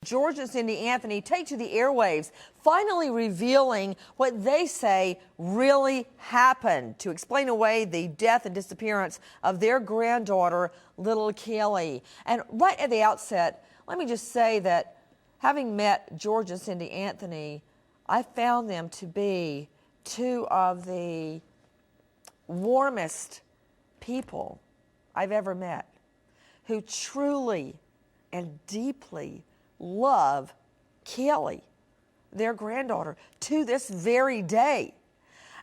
George and Cindy Anthony take to the airwaves, finally revealing what they say really happened to explain away the death and disappearance of their granddaughter, little Kelly. And right at the outset, let me just say that having met George and Cindy Anthony, I found them to be two of the warmest people I've ever met, who truly and deeply love Kelly, their granddaughter, to this very day.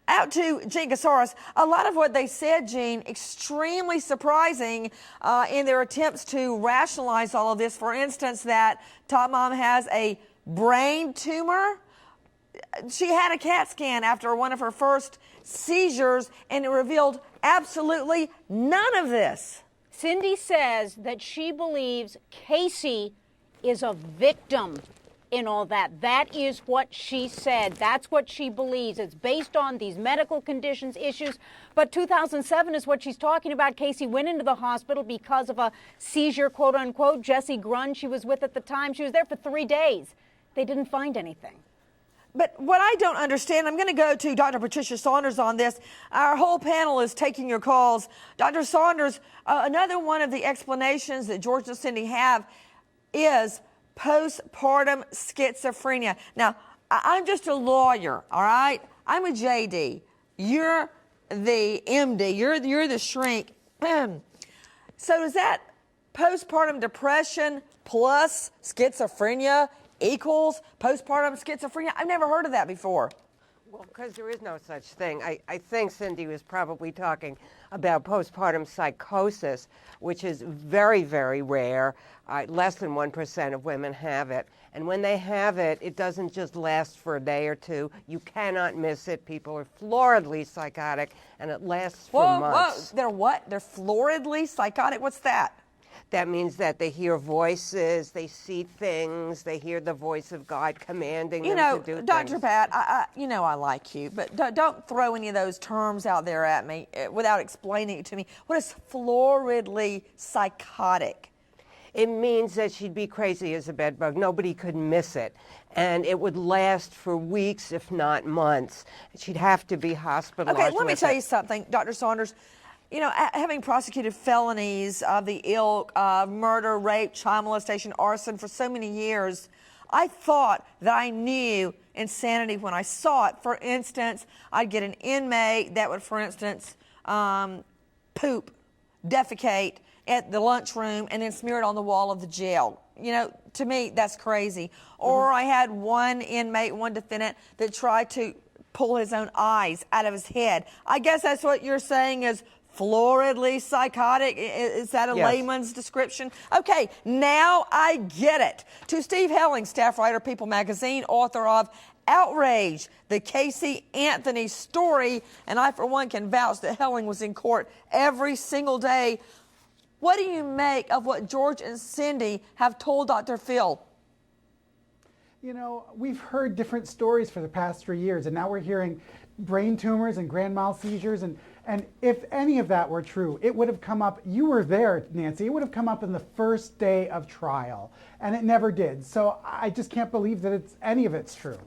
Out to Gene Casares, a lot of what they said, Gene, extremely surprising in their attempts to rationalize all of this. For instance, that Top Mom has a brain tumor. She had a CAT scan after one of her first seizures, and it revealed absolutely none of this. Cindy says that she believes Casey is a victim in all that. That is what she said. That's what she believes. It's based on these medical conditions, issues. But 2007 is what she's talking about. Casey went into the hospital because of a seizure, quote unquote. Jesse Grunn, she was with at the time. She was there for 3 days. They didn't find anything. But what I don't understand, I'm going to go to Dr. Patricia Saunders on this. Our whole panel is taking your calls. Dr. Saunders, another one of the explanations that George and Cindy have is postpartum schizophrenia. Now, I'm just a lawyer, all right? I'm a JD. You're the MD. You're the shrink. So does that postpartum depression plus schizophrenia equals postpartum schizophrenia? I've never heard of that before. Well, because there is no such thing. I think Cindy was probably talking about postpartum psychosis, which is very, very rare. Less than 1% of women have it. And when they have it, it doesn't just last for a day or two. You cannot miss it. People are floridly psychotic, and it lasts for months. Whoa, they're what? They're floridly psychotic? What's that? That means that they hear voices, they see things, they hear the voice of God commanding them to do things. Dr. Pat, I like you, but don't throw any of those terms out there at me without explaining it to me. What is floridly psychotic? It means that she'd be crazy as a bedbug. Nobody could miss it. And it would last for weeks, if not months. She'd have to be hospitalized. Okay, let me tell you something, Dr. Saunders. You know, having prosecuted felonies of the ilk, murder, rape, child molestation, arson for so many years, I thought that I knew insanity when I saw it. For instance, I'd get an inmate that would, for instance, poop, defecate at the lunchroom and then smear it on the wall of the jail. You know, to me, that's crazy. Or I had one inmate, one defendant, that tried to pull his own eyes out of his head. I guess that's what you're saying is floridly psychotic. Is that a layman's description? Okay, now I get it. To Steve Helling, staff writer, People Magazine, author of Outrage, the Casey Anthony story, and I, for one, can vouch that Helling was in court every single day. What do you make of what George and Cindy have told Dr. Phil? You know, we've heard different stories for the past 3 years, and now we're hearing brain tumors and grand mal seizures, and if any of that were true, it would have come up, you were there, Nancy, it would have come up in the first day of trial, and it never did. So I just can't believe that any of it's true.